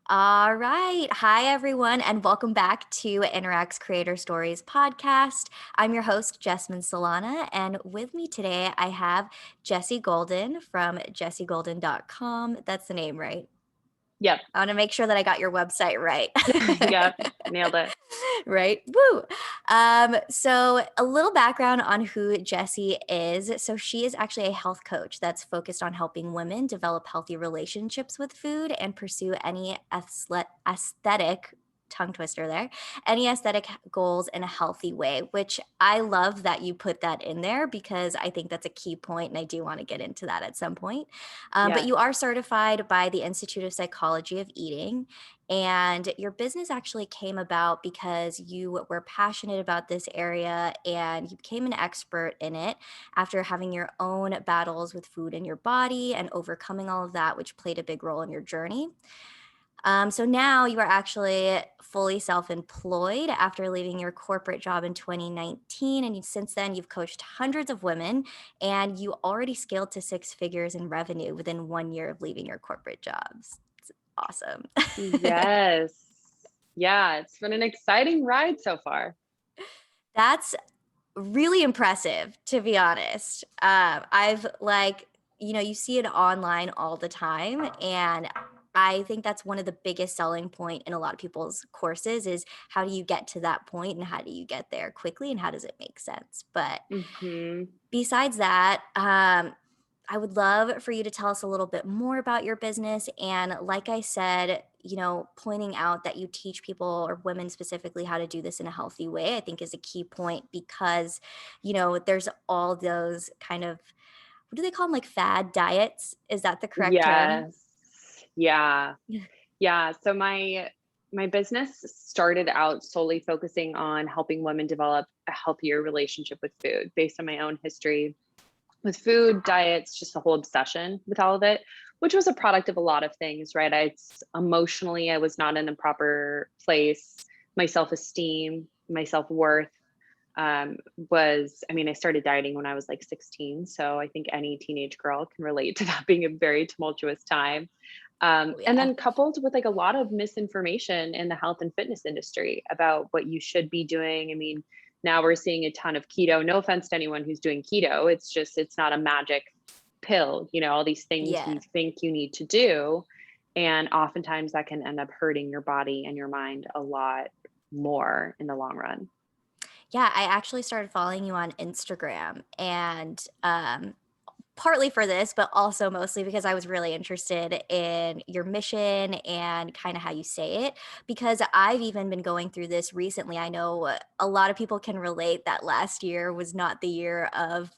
All right. Hi, everyone, and welcome back to Interact's Creator Stories podcast. I'm your host, Jessamine Solana, and with me today, I have Jessie Golden from jessiegolden.com. That's the name, right? Yep. I want to make sure that I got your website right. Yep. Nailed it. Right? Woo! So a little background on who Jessie is. So she is actually a health coach that's focused on helping women develop healthy relationships with food and pursue any aesthetic tongue twister there, any aesthetic goals in a healthy way, which I love that you put that in there because I think that's a key point and I do want to get into that at some point. But Yes. you are certified by the Institute of Psychology of Eating, and your business actually came about because you were passionate about this area and you became an expert in it after having your own battles with food in your body and overcoming all of that, which played a big role in your journey. So now you are actually fully self-employed after leaving your corporate job in 2019. And since then, you've coached hundreds of women and you already scaled to six figures in revenue within 1 year of leaving your corporate jobs. It's awesome. Yes. Yeah. It's been an exciting ride so far. That's really impressive, to be honest. I've you see it online all the time, and I think that's one of the biggest selling point in a lot of people's courses is how do you get to that point and how do you get there quickly and how does it make sense? But Hmm. besides that, I would love for you to tell us a little bit more about your business. And like I said, pointing out that you teach people or women specifically how to do this in a healthy way, I think is a key point because, there's all those kind of, what do they call them? Like fad diets? Is that the correct term? Yes. Yeah. Yeah. So my business started out solely focusing on helping women develop a healthier relationship with food based on my own history with food, diets, just a whole obsession with all of it, which was a product of a lot of things, right? Emotionally, I was not in a proper place. My self-esteem, my self-worth I started dieting when I was like 16. So I think any teenage girl can relate to that being a very tumultuous time. Oh, And yeah. then coupled with like a lot of misinformation in the health and fitness industry about what you should be doing. I mean, now we're seeing a ton of keto. No offense to anyone who's doing keto. It's not a magic pill, all these things Yeah. you think you need to do. And oftentimes that can end up hurting your body and your mind a lot more in the long run. Yeah, I actually started following you on Instagram and partly for this, but also mostly because I was really interested in your mission and kind of how you say it. Because I've even been going through this recently. I know a lot of people can relate that last year was not the year of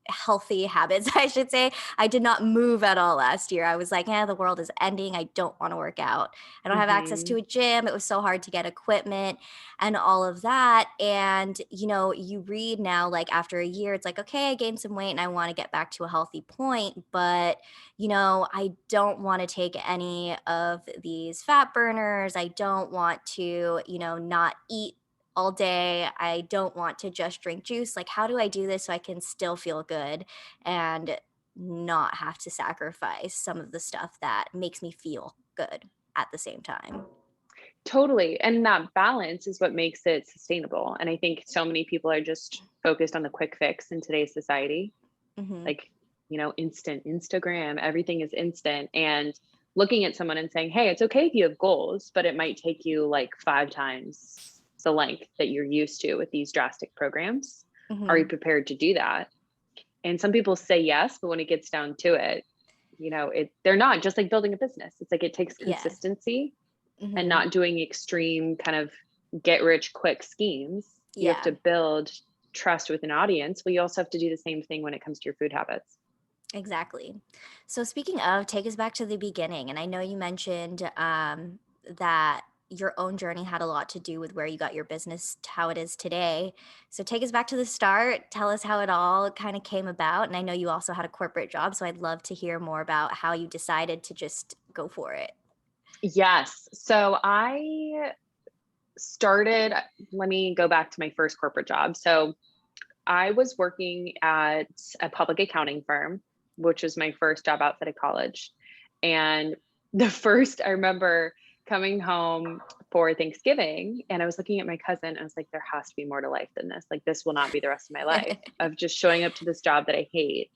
healthy habits, I should say. I did not move at all last year. I was like, the world is ending. I don't want to work out. I don't have access Hmm. to a gym. It was so hard to get equipment and all of that. And, you read now, like after a year, it's like, okay, I gained some weight and I want to get back to a healthy point. But, I don't want to take any of these fat burners. I don't want to, not eat all day. I don't want to just drink juice. Like, how do I do this so I can still feel good and not have to sacrifice some of the stuff that makes me feel good at the same time? Totally. And that balance is what makes it sustainable. And I think so many people are just focused on the quick fix in today's society. Hmm. Like, instant Instagram, everything is instant. And looking at someone and saying, hey, it's okay if you have goals, but it might take you like 5 times the length that you're used to with these drastic programs. Are you Hmm. prepared to do that? And some people say yes, but when it gets down to it, they're not. Just like building a business. It's like it takes Yeah. consistency and Hmm. not doing extreme kind of get rich quick schemes. You have Yeah. to build trust with an audience. Well, you also have to do the same thing when it comes to your food habits. Exactly. So speaking of, take us back to the beginning. And I know you mentioned that your own journey had a lot to do with where you got your business to how it is today. So take us back to the start. Tell us how it all kind of came about. And I know you also had a corporate job, so I'd love to hear more about how you decided to just go for it. Yes. So I started, let me go back to my first corporate job. So I was working at a public accounting firm, which was my first job outside of college. And the first, I remember coming home for Thanksgiving and I was looking at my cousin and I was like, there has to be more to life than this. Like, this will not be the rest of my life of just showing up to this job that I hate.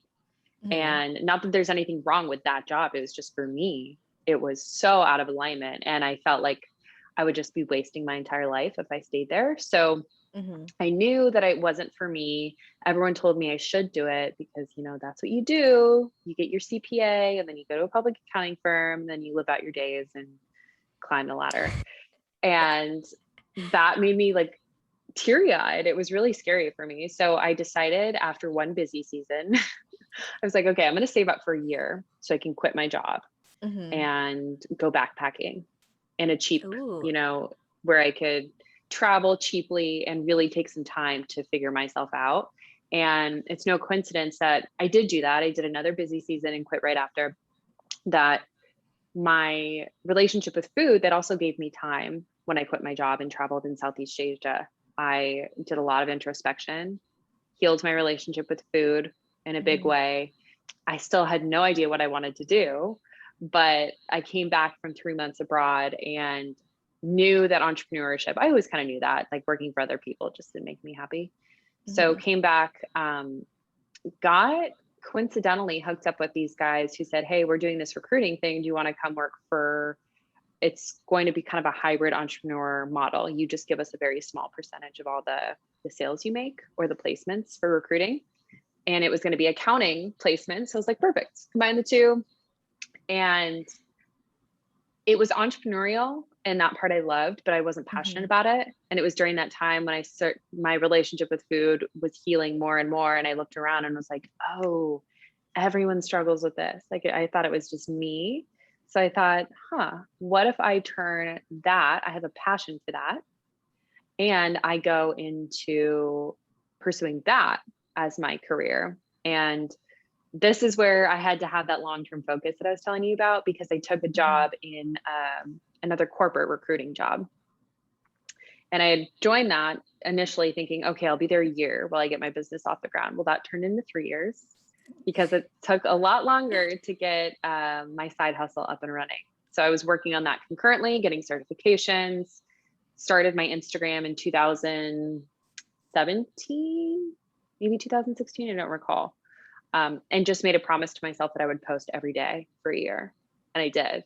Mhm. And not that there's anything wrong with that job. It was just for me, it was so out of alignment. And I felt like I would just be wasting my entire life if I stayed there. So Mhm. I knew that it wasn't for me. Everyone told me I should do it because, that's what you do. You get your CPA and then you go to a public accounting firm, and then you live out your days and climb the ladder. And that made me like teary eyed. It was really scary for me. So I decided after one busy season, I was like, okay, I'm going to save up for a year so I can quit my job Mhm. and go backpacking in a cheap, Ooh. where I could travel cheaply and really take some time to figure myself out. And it's no coincidence that I did do that. I did another busy season and quit right after that. My relationship with food that also gave me time when I quit my job and traveled in Southeast Asia. I did a lot of introspection, healed my relationship with food in a big Mhm. way. I still had no idea what I wanted to do, but I came back from 3 months abroad and knew that entrepreneurship, I always kind of knew that, like working for other people just didn't make me happy. So Mhm. came back, got coincidentally hooked up with these guys who said, "Hey, we're doing this recruiting thing. Do you want to come work for, it's going to be kind of a hybrid entrepreneur model. You just give us a very small percentage of all the sales you make or the placements for recruiting." And it was going to be accounting placements. So I was like, perfect. Combine the two. And it was entrepreneurial, and that part I loved, but I wasn't passionate Mhm. about it. And it was during that time when my relationship with food was healing more and more. And I looked around and was like, oh, everyone struggles with this. Like, I thought it was just me. So I thought, what if I turn that? I have a passion for that. And I go into pursuing that as my career. And this is where I had to have that long-term focus that I was telling you about, because I took a Mhm. job in another corporate recruiting job. And I had joined that initially thinking, okay, I'll be there a year while I get my business off the ground. Well, that turned into 3 years because it took a lot longer to get my side hustle up and running. So I was working on that concurrently, getting certifications, started my Instagram in 2017, maybe 2016, I don't recall. And just made a promise to myself that I would post every day for a year. And I did.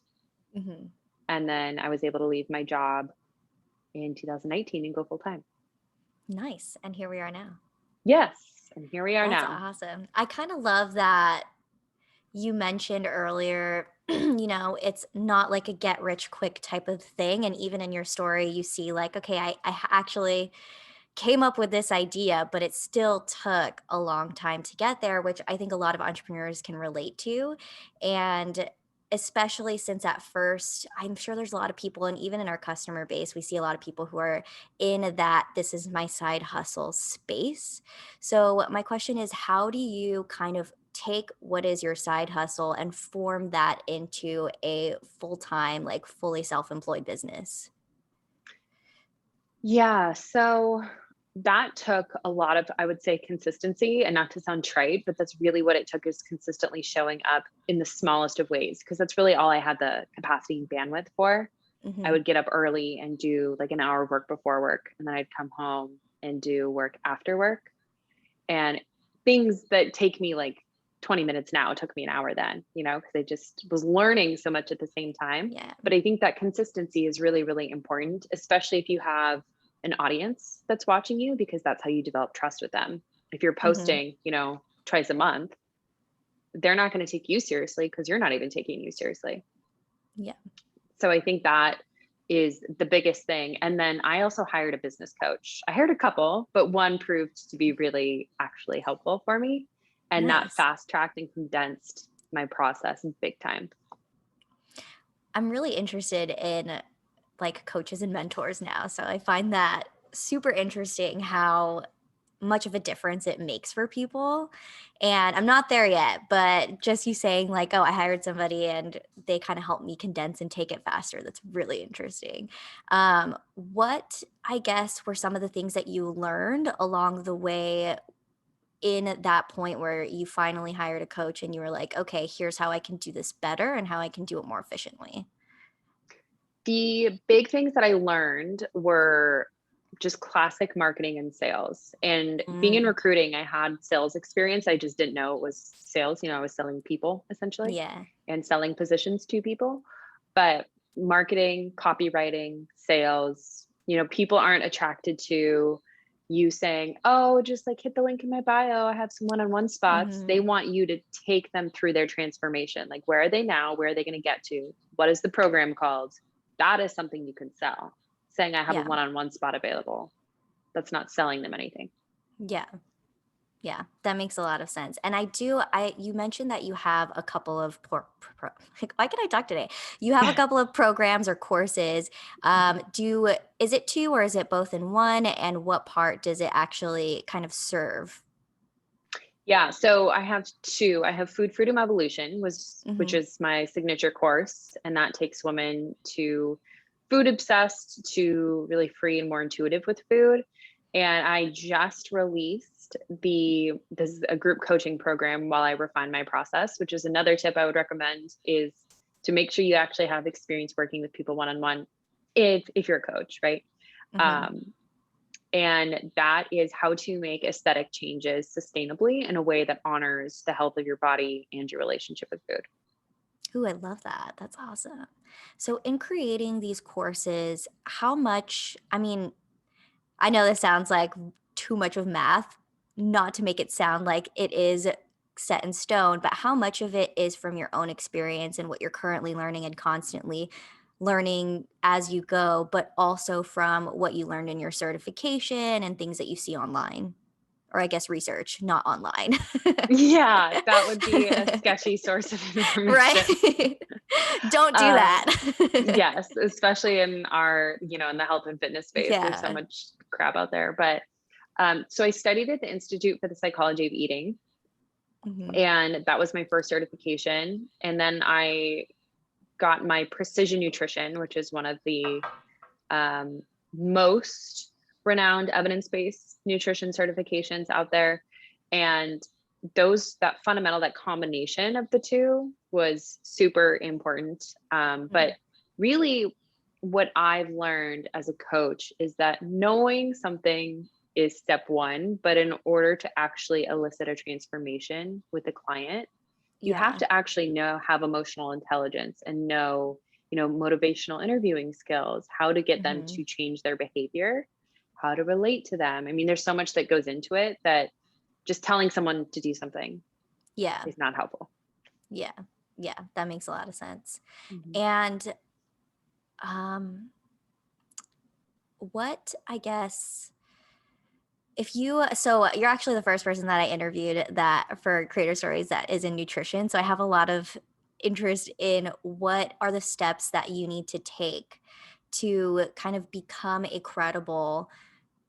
Mhm. And then I was able to leave my job in 2019 and go full time. Nice. And here we are now. Yes. And here we are That's now. awesome. I kind of love that you mentioned earlier, it's not like a get rich quick type of thing. And even in your story, you see, like, okay, actually came up with this idea, but it still took a long time to get there, which I think a lot of entrepreneurs can relate to. And especially since at first, I'm sure there's a lot of people, and even in our customer base, we see a lot of people who are in that this is my side hustle space. So, my question is, how do you kind of take what is your side hustle and form that into a full time, like fully self employed business? Yeah. So that took a lot of, I would say, consistency, and not to sound trite, but that's really what it took, is consistently showing up in the smallest of ways. Cause that's really all I had the capacity and bandwidth for. I Hmm. would get up early and do like an hour of work before work. And then I'd come home and do work after work. And things that take me like 20 minutes now took me an hour then, because I just was learning so much at the same time. Yeah. But I think that consistency is really, really important, especially if you have an audience that's watching you, because that's how you develop trust with them. If you're Hmm. posting, twice a month, they're not going to take you seriously because you're not even taking you seriously. Yeah. So I think that is the biggest thing. And then I also hired a business coach. I hired a couple, but one proved to be really actually helpful for me. And that Nice. fast tracked and condensed my process big time. I'm really interested in like coaches and mentors now. So I find that super interesting how much of a difference it makes for people. And I'm not there yet, but just you saying like, oh, I hired somebody and they kind of helped me condense and take it faster. That's really interesting. What I guess were some of the things that you learned along the way in that point where you finally hired a coach and you were like, okay, here's how I can do this better and how I can do it more efficiently? The big things that I learned were just classic marketing and sales. And being in Mm, recruiting, I had sales experience. I just didn't know it was sales. I was selling people essentially yeah. and selling positions to people. But marketing, copywriting, sales, people aren't attracted to you saying, "Oh, just like hit the link in my bio. I have some one-on-one spots." They Mhm. want you to take them through their transformation. Like, where are they now? Where are they going to get to? What is the program called? That is something you can sell. Saying I have a Yeah. one-on-one spot available, that's not selling them anything. Yeah. Yeah, that makes a lot of sense. And you mentioned that you have a couple of like, why can I talk today? You have a couple of programs or courses. Is it two or is it both in one? And what part does it actually kind of serve? Yeah, so I have two. I have Food Freedom Evolution, which Hmm. is my signature course, and that takes women to food obsessed to really free and more intuitive with food. And I just released this is a group coaching program while I refine my process, which is another tip I would recommend is to make sure you actually have experience working with people one on one if you're a coach, right? Hmm. Um, and that is how to make aesthetic changes sustainably in a way that honors the health of your body and your relationship with food. Ooh, I love that. That's awesome. So, in creating these courses, how much, I mean, I know this sounds like too much of math, not to make it sound like it is set in stone, but how much of it is from your own experience and what you're currently learning and constantly learning as you go, but also from what you learned in your certification and things that you see online, or I guess research, not online. Yeah, that would be a sketchy source of information. Right? Don't do Uh, that. yes, especially in in the health and fitness space, there's so Yeah. much crap out there. But so I studied at the Institute for the Psychology of Eating, Mhm. and that was my first certification. And then I got my precision nutrition, which is one of the um, most renowned evidence-based nutrition certifications out there. And that fundamental, that combination of the two was super important. But Mhm. really, what I've learned as a coach is that knowing something is step one, but in order to actually elicit a transformation with a client, you have Yeah. to actually have emotional intelligence and motivational interviewing skills, how to get them Mhm. to change their behavior, how to relate to them. I mean, there's so much that goes into it that just telling someone to do something Yeah. is not helpful. Yeah. Yeah, that makes a lot of sense. Mhm. And um what I guess if you so you're actually the first person that I interviewed that for Creator Stories that is in nutrition. So I have a lot of interest in what are the steps that you need to take to kind of become a credible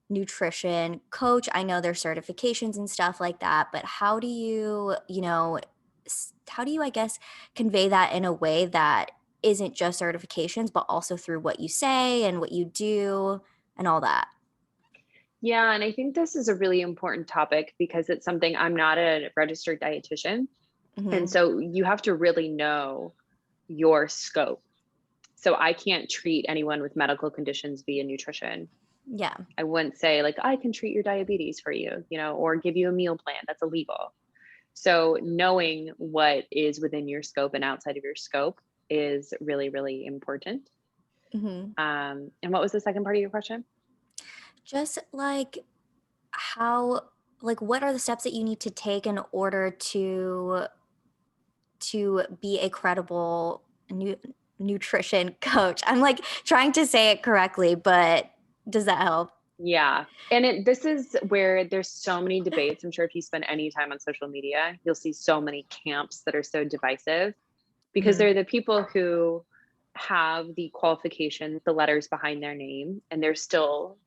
nutrition coach. I know there's certifications and stuff like that, but how do you, how do you, I guess, convey that in a way that isn't just certifications, but also through what you say and what you do and all that? Yeah, and I think this is a really important topic because it's something I'm not a registered dietitian. And Hmm. so you have to really know your scope. So I can't treat anyone with medical conditions via nutrition. Yeah. I wouldn't say like I can treat your diabetes for you, or give you a meal plan. That's illegal. So knowing what is within your scope and outside of your scope is really, really important. Hmm. And what was the second part of your question? Just like how, like, what are the steps that you need to take in order to be a credible nutrition coach? I'm like trying to say it correctly, but does that help? Yeah. And this is where there's so many debates. I'm sure if you spend any time on social media, you'll see so many camps that are so divisive because Mhm. they're the people who have the qualifications, the letters behind their name, and they're still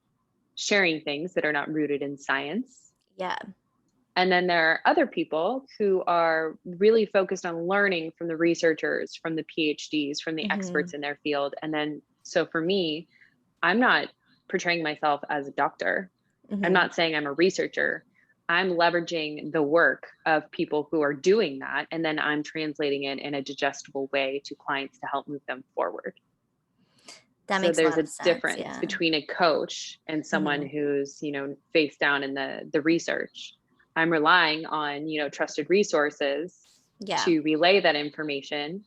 sharing things that are not rooted in science. Yeah. And then there are other people who are really focused on learning from the researchers, from the PhDs, from the experts Mhm. in their field. And then, so for me, I'm not portraying myself as a doctor. I'm Mhm. not saying I'm a researcher. I'm leveraging the work of people who are doing that. And then I'm translating it in a digestible way to clients to help move them forward. That So makes a there's lot a of sense. difference Yeah. between a coach and someone Hmm. who's, face down in the research. I'm relying on, trusted resources Yeah. to relay that information,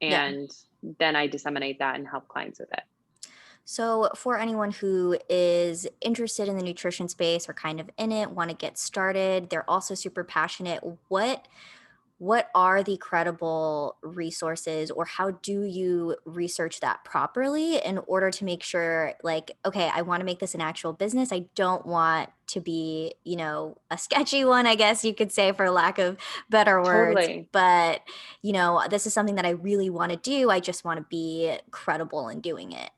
Yeah. and then I disseminate that and help clients with it. So, for anyone who is interested in the nutrition space or kind of in it, want to get started, they're also super passionate. What are the credible resources, or how do you research that properly in order to make sure, like, okay, I want to make this an actual business. I don't want to be, a sketchy one, I guess you could say, for lack of better words. Totally. But, this is something that I really want to do. I just want to be credible in doing it.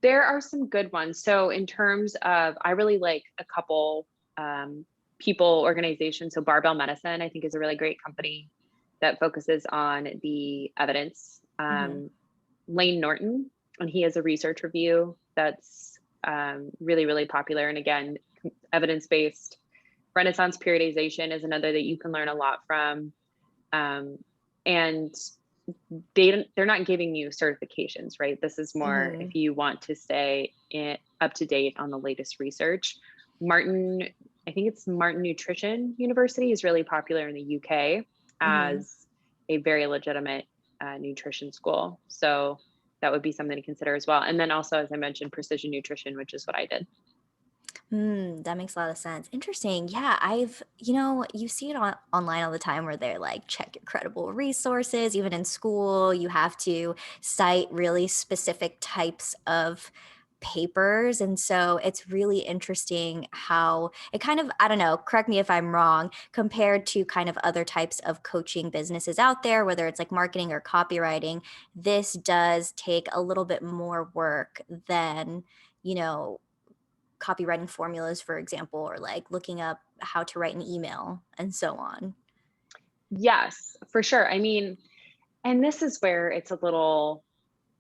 There are some good ones. So in terms of, I really like a couple um, people, organizations. So Barbell Medicine, I think, is a really great company that focuses on the evidence. Hmm. Lane Norton, and he has a research review that's really, really popular. And again, evidence based. Renaissance periodization is another that you can learn a lot from. Um, and they're not giving you certifications, right? This is more Hmm. if you want to stay up to date on the latest research. Martin, I think it's Martin Nutrition University, is really popular in the UK Hmm. as a very legitimate nutrition school. So that would be something to consider as well. And then also, as I mentioned, precision nutrition, which is what I did. That makes a lot of sense. Interesting. Yeah, you see it online all the time where they're like, check your credible resources. Even in school, you have to cite really specific types of papers. And so it's really interesting how it kind of, I don't know, correct me if I'm wrong, compared to kind of other types of coaching businesses out there, whether it's like marketing or copywriting, this does take a little bit more work than, you know, copywriting formulas, for example, or like looking up how to write an email and so on. Yes, for sure. I mean, and this is where it's a little,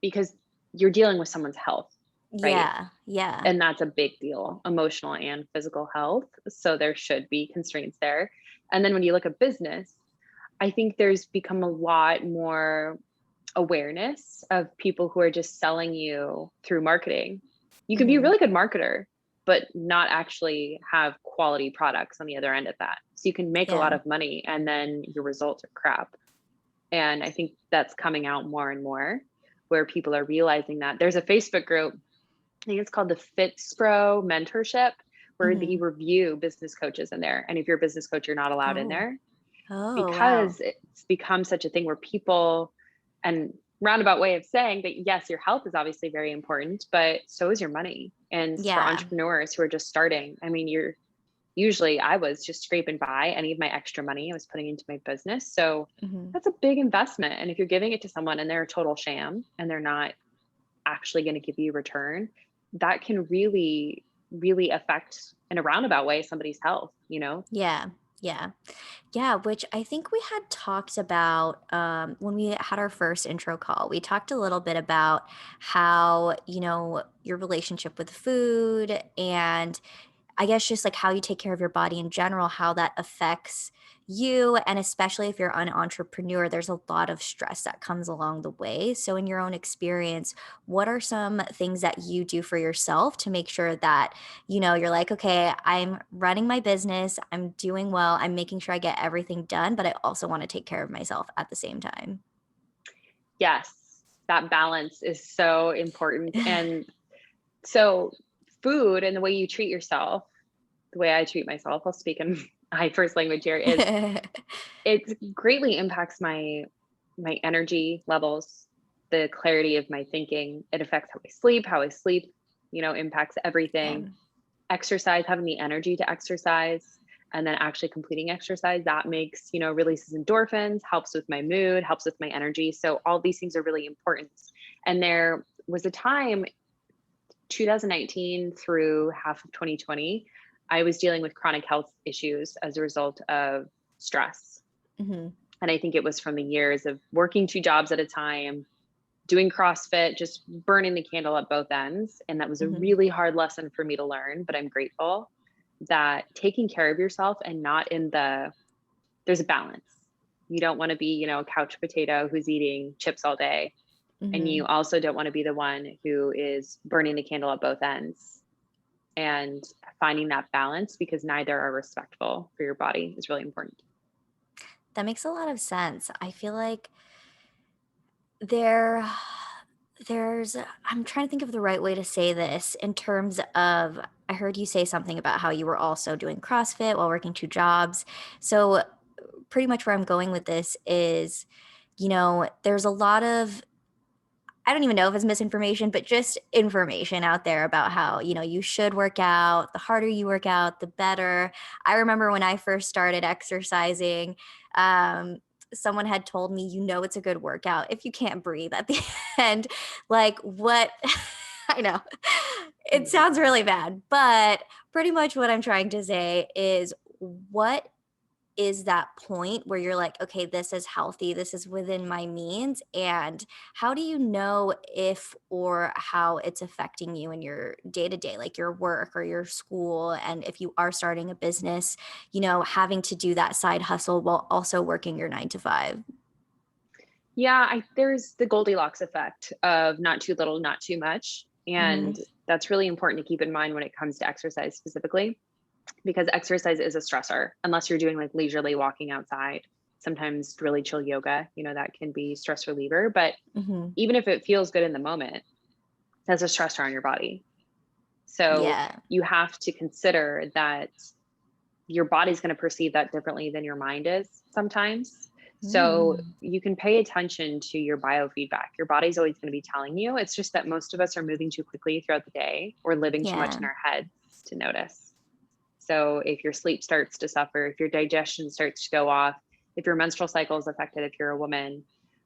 because you're dealing with someone's health, right? Yeah, yeah. And that's a big deal, emotional and physical health. So there should be constraints there. And then when you look at business, I think there's become a lot more awareness of people who are just selling you through marketing. You can be a Mhm. really good marketer, but not actually have quality products on the other end of that. So you can make a Yeah. lot of money and then your results are crap. And I think that's coming out more and more, where people are realizing that. There's a Facebook group, I think it's called the Fitspro Mentorship, where they Mhm. review business coaches in there. And if you're a business coach, you're not allowed in Oh. there, Oh, wow. because it's become such a thing where people, and roundabout way of saying that, yes, your health is obviously very important, but so is your money. And for Yeah. entrepreneurs who are just starting, I mean, I was just scraping by. Any of my extra money I was putting into my business. So Mhm. that's a big investment. And if you're giving it to someone and they're a total sham and they're not actually going to give you a return, that can really, really affect in a roundabout way somebody's health. Yeah. Yeah. Yeah, which I think we had talked about when we had our first intro call. We talked a little bit about how, your relationship with food and I guess just like how you take care of your body in general, how that affects you. And especially if you're an entrepreneur, there's a lot of stress that comes along the way. So, in your own experience, what are some things that you do for yourself to make sure that, you're like, okay, I'm running my business, I'm doing well, I'm making sure I get everything done, but I also want to take care of myself at the same time? Yes, that balance is so important. And so, food and the way you treat yourself, the way I treat myself, I'll speak in my first language here, is it greatly impacts my energy levels, the clarity of my thinking. It affects how I sleep, impacts Yeah. everything. Exercise, having the energy to exercise, and then actually completing exercise, that makes, releases endorphins, helps with my mood, helps with my energy. So all these things are really important. And there was a time, 2019 through half of 2020, I was dealing with chronic health issues as a result of stress. Hmm. And I think it was from the years of working two jobs at a time, doing CrossFit, just burning the candle at both ends. And that was a Hmm. really hard lesson for me to learn, but I'm grateful that taking care of yourself, and not in there's a balance. You don't want to be, a couch potato who's eating chips all day. And Mhm. you also don't want to be the one who is burning the candle at both ends, and finding that balance because neither are respectful for your body is really important. That makes a lot of sense. I feel like there there's I'm trying to think of the right way to say this in terms of I heard you say something about how you were also doing CrossFit while working 2 jobs. So pretty much where I'm going with this is, there's a lot of I don't even know if it's misinformation, but just information out there about how, you should work out. The harder you work out, the better. I remember when I first started exercising, um, someone had told me, it's a good workout if you can't breathe at the end. Like, what? I know Oh it my sounds gosh. really bad, but pretty much what I'm trying to say is what is that point where you're like, okay, this is healthy, this is within my means? And how do you know if or how it's affecting you in your day to day, like your work or your school? And if you are starting a business, having to do that side hustle while also working your 9 to 5? Yeah, there's the Goldilocks effect of not too little, not too much. Hmm. And that's really important to keep in mind when it comes to exercise specifically, because exercise is a stressor unless you're doing like leisurely walking outside. Sometimes really chill yoga, that can be stress reliever. But Hmm. even if it feels good in the moment, that's a stressor on your body. So Yeah. you have to consider that your body's going to perceive that differently than your mind is sometimes. So Mm. you can pay attention to your biofeedback. Your body's always going to be telling you. It's just that most of us are moving too quickly throughout the day. We're living too much Yeah. in our heads to notice. So if your sleep starts to suffer, if your digestion starts to go off, if your menstrual cycle is affected, if you're a woman,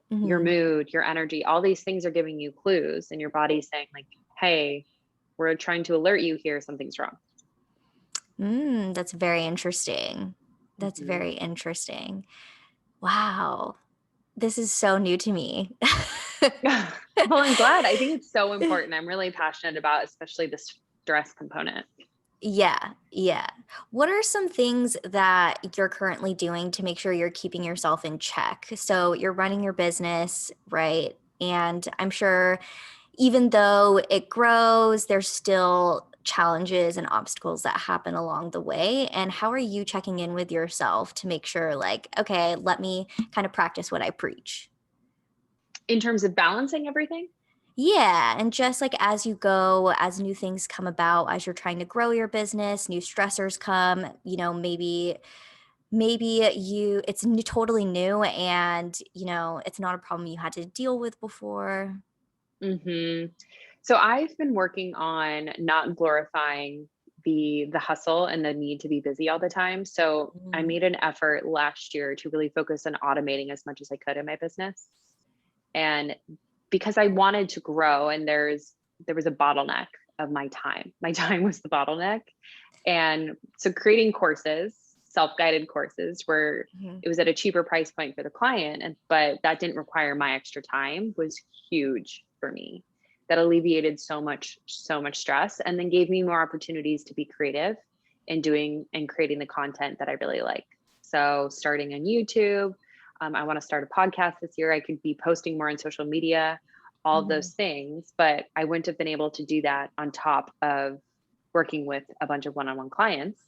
your Hmm. mood, your energy, all these things are giving you clues, and your body's saying like, "Hey, we're trying to alert you here, something's wrong." That's very interesting. That's Mhm. very interesting. Wow. This is so new to me. Well, I'm glad. I think it's so important. I'm really passionate about especially the stress component. Yeah, yeah. What are some things that you're currently doing to make sure you're keeping yourself in check? So you're running your business, right? And I'm sure even though it grows, there's still challenges and obstacles that happen along the way. And how are you checking in with yourself to make sure, like, okay, let me kind of practice what I preach? In terms of balancing everything, Yeah, and just like as you go, as new things come about, as you're trying to grow your business, new stressors come, maybe it's totally new and, it's not a problem you had to deal with before. mhm. So I've been working on not glorifying the hustle and the need to be busy all the time. So I Mm, made an effort last year to really focus on automating as much as I could in my business. And because I wanted to grow, and there was a bottleneck of my time. My time was the bottleneck. And so creating courses, self-guided courses where mhm. it was at a cheaper price point for the client, and but that didn't require my extra time, was huge for me. That alleviated so much stress, and then gave me more opportunities to be creative in doing and creating the content that I really like. So starting on YouTube, I want to start a podcast this year. I could be posting more on social media, all of Mhm. those things, but I wouldn't have been able to do that on top of working with a bunch of one-on-one clients,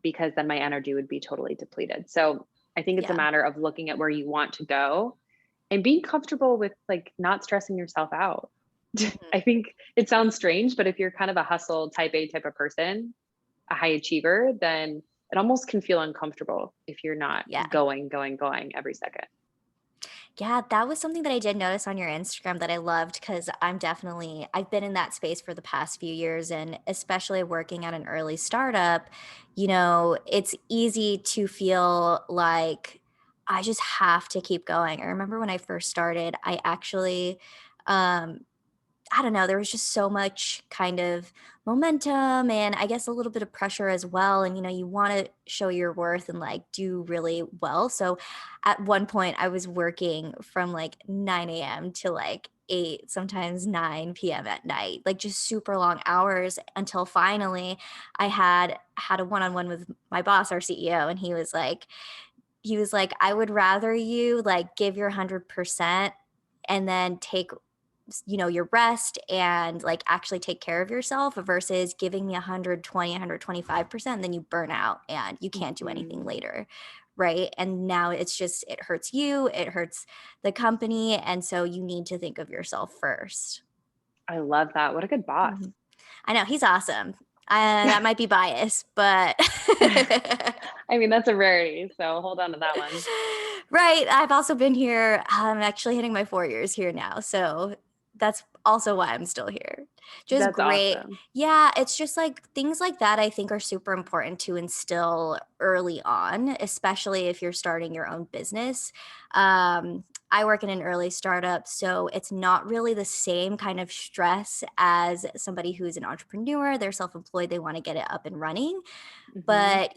because then my energy would be totally depleted. So I think it's a Yeah. matter of looking at where you want to go and being comfortable with like not stressing yourself out. I Mhm. think it sounds strange, but if you're kind of a hustle type A type of person, a high achiever, then it almost can feel uncomfortable if you're not Yeah. going every second. Yeah, that was something that I did notice on your Instagram that I loved because I've been in that space for the past few years. And especially working at an early startup, it's easy to feel like I just have to keep going. I remember when I first started, um, I don't know, there was just so much kind of momentum and I guess a little bit of pressure as well. And, you want to show your worth and like do really well. So at one point, I was working from like 9 a.m. to like 8, sometimes 9 p.m. at night, like just super long hours until finally I had a one on one with my boss, our CEO. And he was like, I would rather you like give your 100% and then take your rest and like actually take care of yourself versus giving me 120, 125%, then you burn out and you can't do anything Mhm. later. Right. And now it's just, it hurts you, it hurts the company. And so you need to think of yourself first. I love that. What a good boss. Mhm. I know he's awesome. That might be biased, but I mean, that's a rarity, so hold on to that one. right. I've also been here. I'm actually hitting my 4 years here now. So that's also why I'm still here. Just That's great. awesome. Yeah. It's just like things like that, I think, are super important to instill early on, especially if you're starting your own business. I work in an early startup, so it's not really the same kind of stress as somebody who's an entrepreneur. They're self employed, they want to get it up and running. Mhm. But,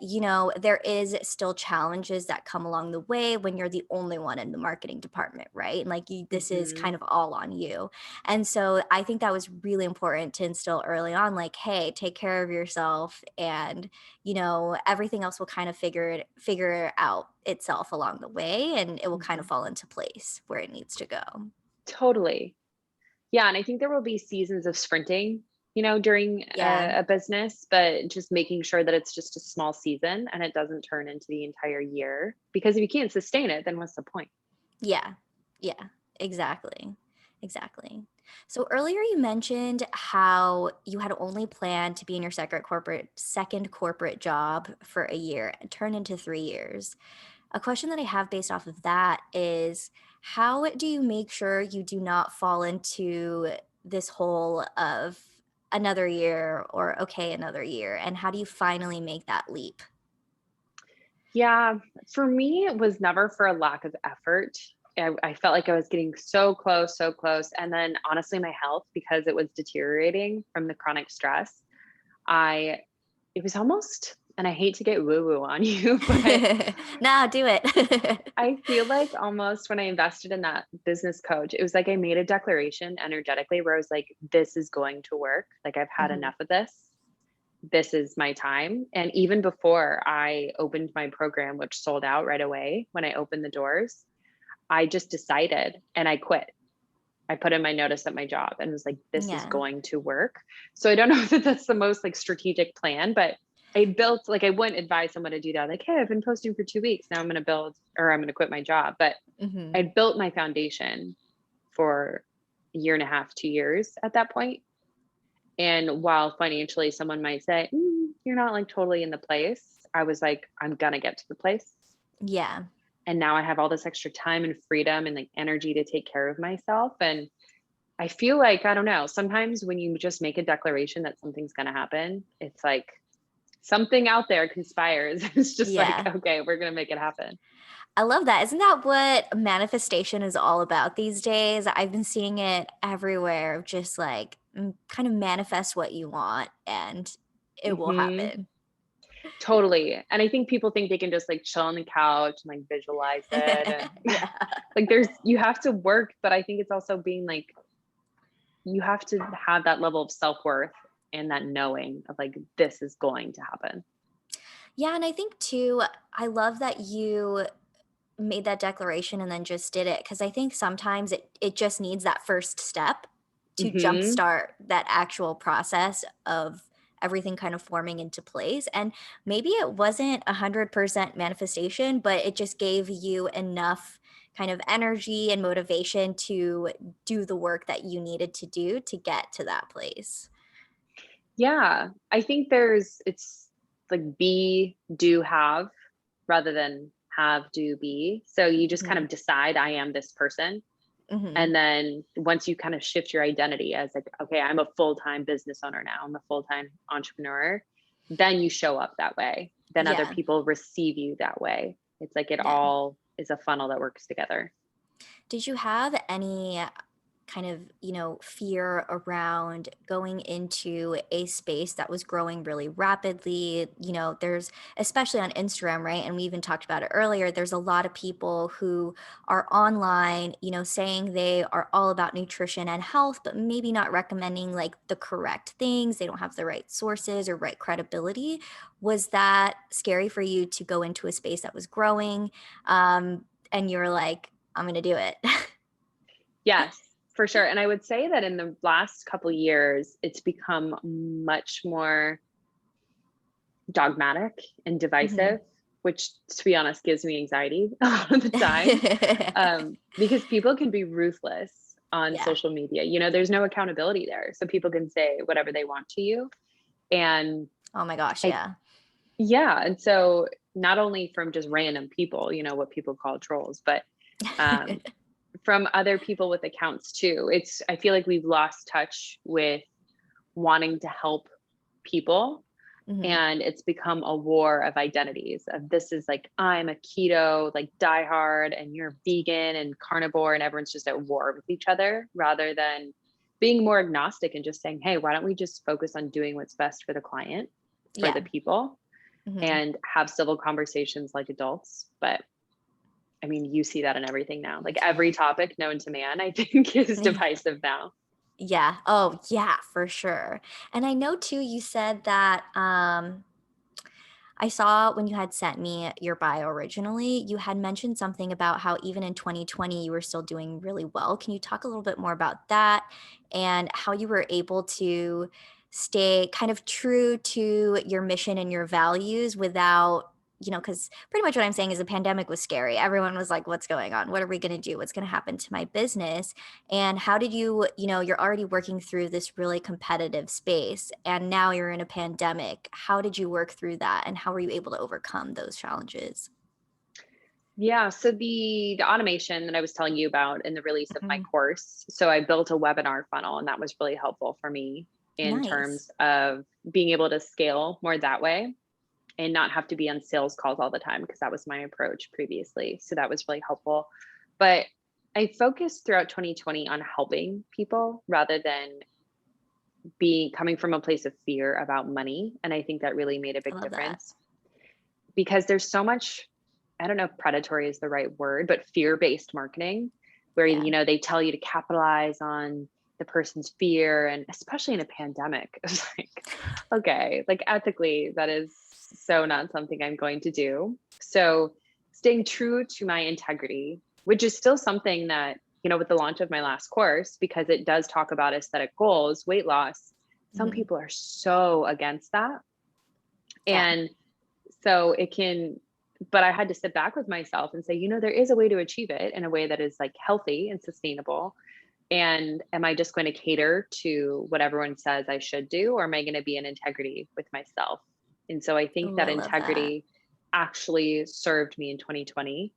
there is still challenges that come along the way when you're the only one in the marketing department, right? And like this is Mhm. kind of all on you. And so I think that was really important to instill early on, like, hey, take care of yourself and, everything else will kind of figure out itself along the way and it will kind of Mhm. fall into place where it needs to go. Totally. Yeah, and I think there will be seasons of sprinting, during Yeah. a business, but just making sure that it's just a small season and it doesn't turn into the entire year. Because if you can't sustain it, then what's the point? Yeah. Yeah. Exactly. Exactly. So earlier you mentioned how you had only planned to be in your second corporate job for a year and turn into 3 years. A question that I have based off of that is how do you make sure you do not fall into this hole of another year or okay, another year? And how do you finally make that leap? Yeah, for me, it was never for a lack of effort. I felt like I was getting so close, so close. And then honestly, my health, because it was deteriorating from the chronic stress, I it was almost, and I hate to get woo woo on you, but No, do it. I feel like almost when I invested in that business coach, it was like I made a declaration energetically where I was like, this is going to work. Like, I've had Mhm. enough of this. This is my time. And even before I opened my program, which sold out right away when I opened the doors, I just decided and I quit. I put in my notice at my job and was like, this is Yeah. going to work. So I don't know if that's the most like strategic plan, but I built like I wouldn't advise someone to do that. Like, hey, I've been posting for 2 weeks. Now I'm gonna build or I'm gonna quit my job. But Mhm. I built my foundation for a year and a half, 2 years at that point. And while financially someone might say, you're not like totally in the place, I was like, I'm gonna get to the place. Yeah. And now I have all this extra time and freedom and like energy to take care of myself. And I feel like, I don't know, sometimes when you just make a declaration that something's gonna happen, it's like something out there conspires. It's just like, Yeah. okay, we're gonna make it happen. I love that. Isn't that what manifestation is all about these days? I've been seeing it everywhere, just like kind of manifest what you want and it will Hmm. happen. Totally. And I think people think they can just like chill on the couch and like visualize it. And Yeah. like you have to work, but I think it's also being like, you have to have that level of self-worth and that knowing of like, this is going to happen. Yeah. And I think too, I love that you made that declaration and then just did it because I think sometimes it just needs that first step to Hmm. jumpstart that actual process of everything kind of forming into place. And maybe it wasn't 100% manifestation, but it just gave you enough kind of energy and motivation to do the work that you needed to do to get to that place. Yeah. I think it's like be, do, have rather than have, do, be. So you just kind Hmm. of decide, I am this person. Hmm. And then once you kind of shift your identity as like, okay, I'm a full-time business owner now, I'm a full-time entrepreneur, then you show up that way. Then other Yeah. people receive you that way. It's like it Yeah. all is a funnel that works together. Did you have any kind of, fear around going into a space that was growing really rapidly? There's, especially on Instagram, right? And we even talked about it earlier, there's a lot of people who are online, saying they are all about nutrition and health, but maybe not recommending like the correct things. They don't have the right sources or right credibility. Was that scary for you to go into a space that was growing? And you're like, I'm going to do it. Yes, for sure. And I would say that in the last couple years, it's become much more dogmatic and Mhm. divisive, which, to be honest, gives me anxiety a lot of the time, because people can be ruthless on Yeah. social media. There's no accountability there. So people can say whatever they want to you. And Oh my gosh, I, yeah. yeah. And so not only from just random people, what people call trolls, but um, from other people with accounts too. I feel like we've lost touch with wanting to help people, Mhm. and it's become a war of identities of this is like I'm a keto like diehard and you're vegan and carnivore, and everyone's just at war with each other rather than being more agnostic and just saying, hey, why don't we just focus on doing what's best for the client, for the Yeah. people, Mhm. and have civil conversations like adults. But I mean, you see that in everything now. Like every topic known to man, I think, is divisive now. Yeah. Oh, yeah, for sure. And I know too, you said that I saw when you had sent me your bio originally, you had mentioned something about how even in 2020 you were still doing really well. Can you talk a little bit more about that and how you were able to stay kind of true to your mission and your values without, because pretty much what I'm saying is the pandemic was scary. Everyone was like, what's going on? What are we going to do? What's going to happen to my business? And how did you, you're already working through this really competitive space and now you're in a pandemic. How did you work through that and how were you able to overcome those challenges? Yeah, so the automation that I was telling you about in the release of my Mhm. course, so I built a webinar funnel, and that was really helpful for me in Nice. terms of being able to scale more that way and not have to be on sales calls all the time, because that was my approach previously. So that was really helpful. But I focused throughout 2020 on helping people rather than being coming from a place of fear about money, and I think that really made a I big love that. difference because there's so much, I don't know if predatory is the right word, but fear-based marketing where, Yeah. they tell you to capitalize on the person's fear. And especially in a pandemic, it's like, okay, like ethically, that is so not something I'm going to do. So staying true to my integrity, which is still something that, with the launch of my last course, because it does talk about aesthetic goals, weight loss, some Mhm. people are so against that. Yeah. And so but I had to sit back with myself and say, there is a way to achieve it in a way that is like healthy and sustainable. And am I just going to cater to what everyone says I should do, or am I going to be in integrity with myself? And so I think Oh, that I love that. integrity actually served me in 2020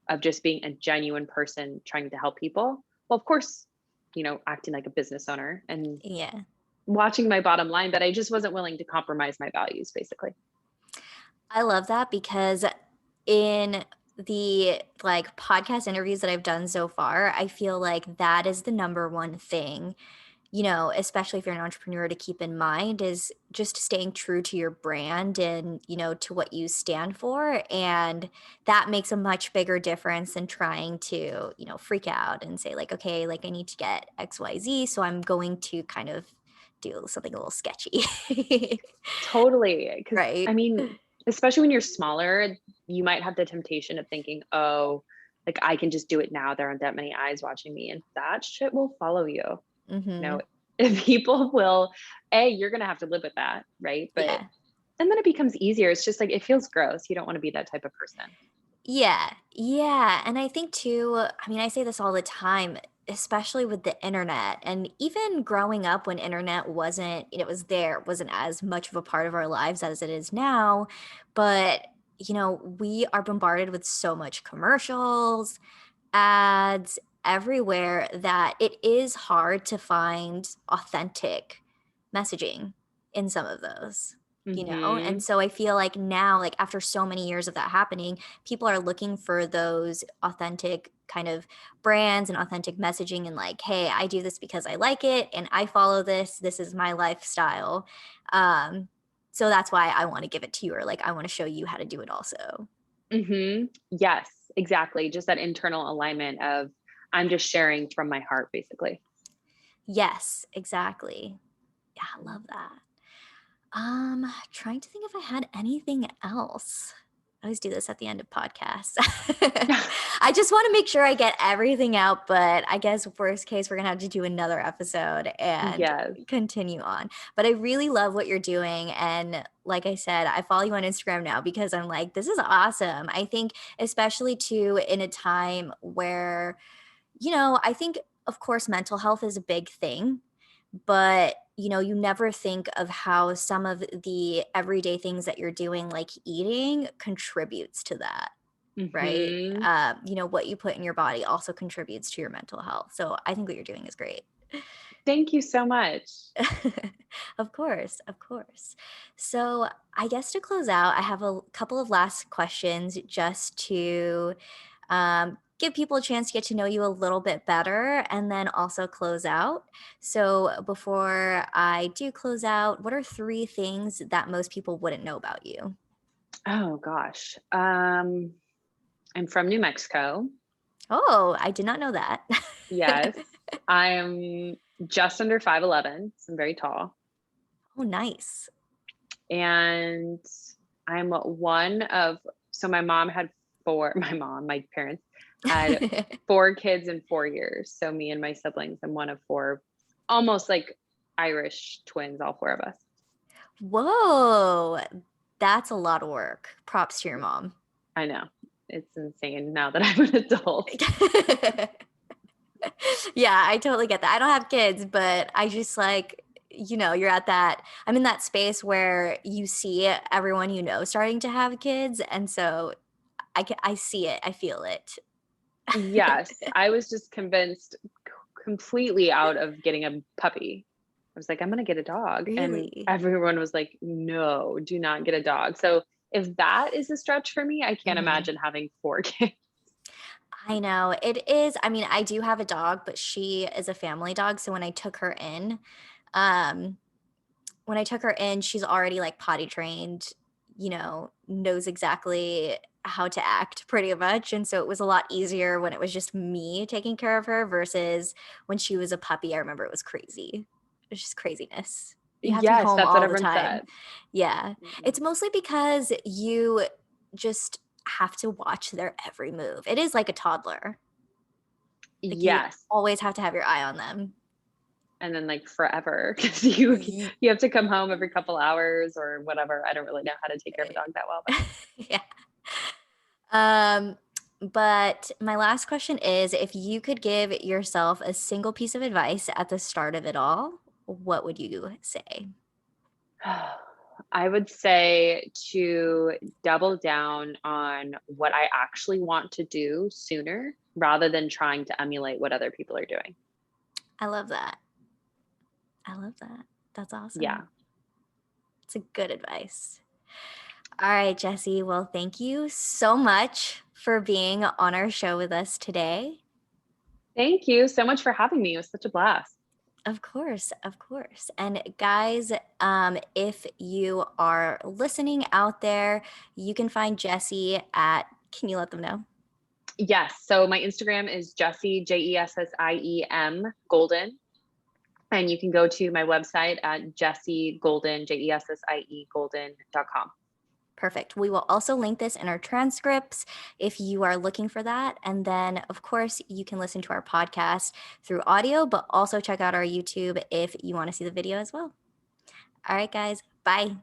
of just being a genuine person trying to help people. Well, of course, acting like a business owner and Yeah. watching my bottom line, but I just wasn't willing to compromise my values, basically. I love that because in the like podcast interviews that I've done so far, I feel like that is the number one thing, especially if you're an entrepreneur to keep in mind is just staying true to your brand and, to what you stand for. And that makes a much bigger difference than trying to, freak out and say, like, okay, like I need to get XYZ. So I'm going to kind of do something a little sketchy. Totally. Because, Right. I mean, especially when you're smaller, you might have the temptation of thinking, oh, like I can just do it now. There aren't that many eyes watching me. And that shit will follow you. You know, Hmm. people will, you're going to have to live with that. Right. But, Yeah. and then it becomes easier. It's just like, it feels gross. You don't want to be that type of person. Yeah, yeah, and I think too, I mean, I say this all the time, especially with the internet, and even growing up when internet wasn't, it was there, it wasn't as much of a part of our lives as it is now, but we are bombarded with so much commercials, ads everywhere that it is hard to find authentic messaging in some of those. And Hmm. so I feel like now, like after so many years of that happening, people are looking for those authentic kind of brands and authentic messaging and like, hey, I do this because I like it and I follow this. This is my lifestyle. Um, so that's why I want to give it to you, or like I want to show you how to do it also. Yes, exactly. Just that internal alignment of I'm just sharing from my heart, basically. Yes, exactly. Yeah, I love that. Trying to think if I had anything else. I always do this at the end of podcasts. I just want to make sure I get everything out, but I guess worst case, we're going to have to do another episode and Yes. continue on. But I really love what you're doing. And like I said, I follow you on Instagram now because I'm like, this is awesome. I think, especially too, in a time where, I think, of course, mental health is a big thing, but you never think of how some of the everyday things that you're doing, like eating, contributes to that, right? Hmm. What you put in your body also contributes to your mental health. So I think what you're doing is great. Thank you so much. Of course, of course. So I guess to close out, I have a couple of last questions just to give people a chance to get to know you a little bit better and then also close out. So before I do close out, what are three things that most people wouldn't know about you? Oh gosh. I'm from New Mexico. Oh, I did not know that. Yes. I am just under 5'11", so I'm very tall. Oh, nice. And I'm one of, so my mom had four, my parents had 4 kids in 4 years. So me and my siblings, I'm one of four, almost like Irish twins, all four of us. Whoa, that's a lot of work. Props to your mom. I know. It's insane now that I'm an adult. Yeah, I totally get that. I don't have kids, but I just like, you're at that, I'm in that space where you see everyone starting to have kids. And so I see it, I feel it. Yes, I was just convinced completely out of getting a puppy. I was like, I'm gonna get a dog. And Really? everyone was like, no, do not get a dog. So if that is a stretch for me, I can't Mhm. imagine having 4 kids. I know it is. I mean, I do have a dog, but she is a family dog. So um, when I took her in, she's already like potty trained, knows exactly how to act pretty much. And so it was a lot easier when it was just me taking care of her versus when she was a puppy. I remember it was crazy. It was just craziness. You have to be Yes, home that's what all the everyone time. said. Yeah. Mhm. It's mostly because you just have to watch their every move. It is like a toddler. Like you Yes. always have to have your eye on them. And then like forever because you have to come home every couple hours or whatever. I don't really know how to take care of a dog that well, but Yeah. Um, but my last question is if you could give yourself a single piece of advice at the start of it all, what would you say? I would say to double down on what I actually want to do sooner rather than trying to emulate what other people are doing. I love that. I love that. That's Yeah. awesome. It's a good advice. All right, Jessie. Well, thank you so much for being on our show with us today. Thank you so much for having me. It was such a blast. Of course, of course. And guys, if you are listening out there, you can find Jessie at, can you let them know? Yes. So my Instagram is Jessie, JESSIEM Golden. And you can go to my website at Jessie Golden, JESSIE Golden.com. Perfect. We will also link this in our transcripts if you are looking for that. And then, of course, you can listen to our podcast through audio, but also check out our YouTube if you want to see the video as well. All right, guys. Bye.